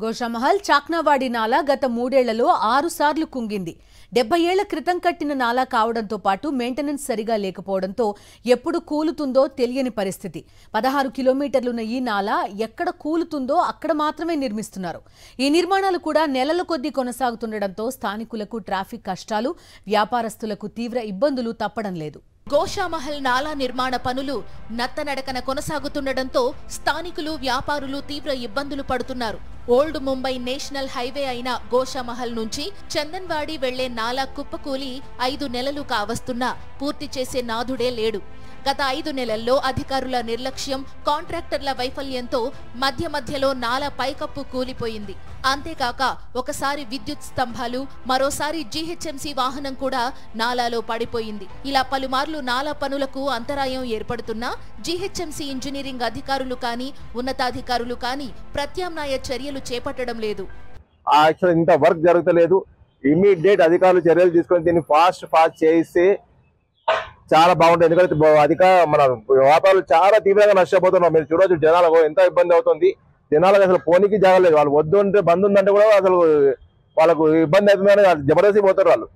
గోషామహల్ చాక్నావాడి నాలా గత 3 ఏళ్లలో 6 సార్లు కుంగింది. 70 ఏళ్ల క్రితం కట్టిన నాలా కావడంతో పాటు మెయింటెనెన్స్ సరిగా లేకపోవడంతో ఎప్పుడు కూలుతుందో తెలియని పరిస్థితి. 16 కిలోమీటర్లున్న ఈ నాలా ఎక్కడ కూలుతుందో అక్కడ మాత్రమే నిర్మిస్తున్నారు. ఈ నిర్మాణాలు కూడా నెలల కొద్దీ కొనసాగుతుండటంతో స్థానికులకు ట్రాఫిక్ కష్టాలు, వ్యాపారస్తులకు తీవ్ర ఇబ్బందులు తప్పడం లేదు. గోషామహల్ నాలా నిర్మాణ పనులు నత్తనడకన కొనసాగుతుండటంతో స్థానికులు, వ్యాపారులు తీవ్ర ఇబ్బందులు పడుతున్నారు. ఓల్డ్ ముంబై నేషనల్ హైవే అయిన గోషామహల్ నుంచి చందన్వాడి వెళ్లే నాలా కుప్పకూలి 5 నెలలు కావస్తున్నా పూర్తి చేసే నాథుడే లేడు. గత 5 నెలల్లో అధికారుల నిర్లక్ష్యం, కాంట్రాక్టర్ల వైఫల్యంతో మధ్యలో నాలా పైకప్పు కూలిపోయింది. అంతేకాక ఒకసారి విద్యుత్ స్తంభాలు, మరోసారి జీహెచ్ఎంసీ వాహనం కూడా నాలాలో పడిపోయింది. ఇలా పలుమార్లు నాలా పనులకు అంతరాయం ఏర్పడుతున్నా జీహెచ్ఎంసీ ఇంజనీరింగ్ అధికారులు కానీ, ఉన్నతాధికారులు కానీ ప్రత్యామ్నాయ చర్యలు చేపట్టడం లేదు. ఇంత వర్క్ జరుగుతలేదు. ఇమీడియట్ అధికారులు చర్యలు తీసుకొని దీన్ని ఫాస్ట్ చేస్తే చాలా బాగుంటుంది. ఎందుకంటే మన వ్యాపారాలు చాలా తీవ్రంగా నష్టపోతున్నాం. మీరు చూడొచ్చు, జనాలకు ఎంత ఇబ్బంది అవుతుంది. జనాలకు అసలు పోనీకి జాగలేదు. వాళ్ళు వద్దు అంటే బంద్ ఉందంటే కూడా అసలు వాళ్ళకు ఇబ్బంది అవుతుందని జబర్దస్తి పోతారు వాళ్ళు.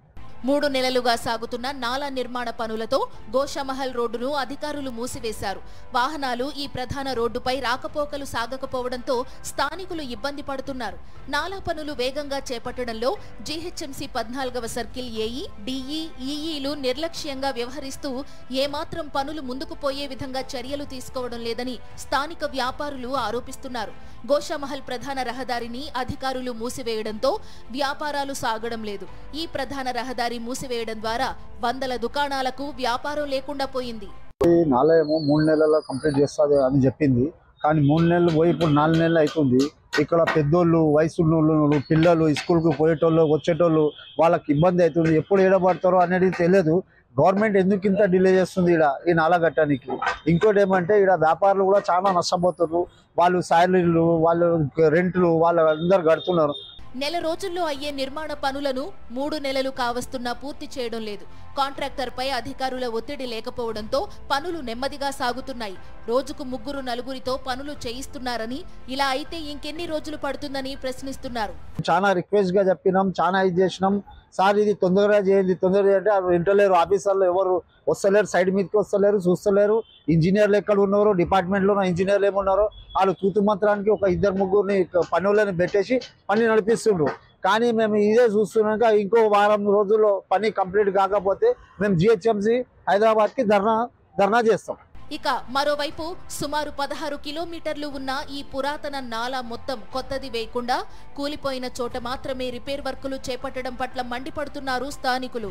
3 నెలలుగా సాగుతున్న నాలా నిర్మాణ పనులతో గోషామహల్ రోడ్డును అధికారులు మూసివేశారు. వాహనాలు ఈ ప్రధాన రోడ్డుపై రాకపోకలు సాగకపోవడంతో స్థానికులు ఇబ్బంది పడుతున్నారు. నాలా పనులు వేగంగా చేపట్టడంలో జీహెచ్ఎంసీ 14వ సర్కిల్ ఏఈ, డిఈ, ఈఈలు నిర్లక్ష్యంగా వ్యవహరిస్తూ ఏమాత్రం పనులు ముందుకు పోయే విధంగా చర్యలు తీసుకోవడం లేదని స్థానిక వ్యాపారులు ఆరోపిస్తున్నారు. గోషామహల్ ప్రధాన రహదారిని అధికారులు మూసివేయడంతో వ్యాపారాలు సాగడం లేదు. ఈ ప్రధాన రహదారి మూసివేయడం ద్వారా వందల దుకాణాలకు వ్యాపారం లేకుండా పోయింది. నాలా ఏమో 3 నెలల్లో కంప్లీట్ చేస్తుంది అని చెప్పింది. కానీ 3 నెలలు పోయి ఇప్పుడు 4 నెలలు అవుతుంది. ఇక్కడ పెద్దోళ్ళు, వయసున్నోళ్ళు, పిల్లలు, స్కూల్కి పోయేటోళ్ళు, వచ్చేటోళ్ళు వాళ్ళకి ఇబ్బంది అవుతుంది. ఎప్పుడు ఏడబడతారో అనేది తెలియదు. గవర్నమెంట్ ఎందుకు ఇంత డిలే చేస్తుంది ఈ నాలా కట్టడానికి? ఇంకోటి ఏమంటే ఇక్కడ వ్యాపారులు కూడా చాలా నష్టపోతున్నారు. వాళ్ళు శాలరీలు, వాళ్ళు రెంట్లు వాళ్ళు అందరు కడుతున్నారు. నెల రోజుల్లో అయ్యే నిర్మాణ పనులను 3 నెలలు కావస్తున్నా పూర్తి చేయడం లేదు. కాంట్రాక్టర్పై అధికారుల ఒత్తిడి లేకపోవడంతో పనులు నెమ్మదిగా సాగుతున్నాయి. రోజుకు 3-4 పనులు చేయిస్తున్నారని, ఇలా అయితే ఇంకెన్ని రోజులు పడుతుందని ప్రశ్నిస్తున్నారు. చాలా రిక్వెస్ట్ గా చెప్పినాం, చాలా ఇది చేసినాం. సార్ ఇది తొందరగా చేయండి, తొందరగా అంటే వింటలేరు. ఆఫీసర్లు ఎవరు వస్తలేరు, సైడ్ మీదకి వస్తలేరు, చూస్తలేరు. ఇంజనీర్లు ఎక్కడ ఉన్నారో, డిపార్ట్మెంట్లో ఇంజనీర్లు ఏమున్నారో వాళ్ళు తూతు మంత్రానికి ఒక 2-3 పనులను పెట్టేసి పని నడిపిస్తుండ్రు. కానీ మేము ఇదే చూస్తున్నాక ఇంకో వారం రోజుల్లో పని కంప్లీట్ కాకపోతే మేము జిహెచ్ఎంసీ హైదరాబాద్కి ధర్నా చేస్తాం. ఇక మరోవైపు సుమారు 16 కిలోమీటర్లు ఉన్న ఈ పురాతన నాలా మొత్తం కొత్తది వేయకుండా కూలిపోయిన చోట మాత్రమే రిపేర్ వర్కులు చేపట్టడం పట్ల మండిపడుతున్నారు స్థానికులు.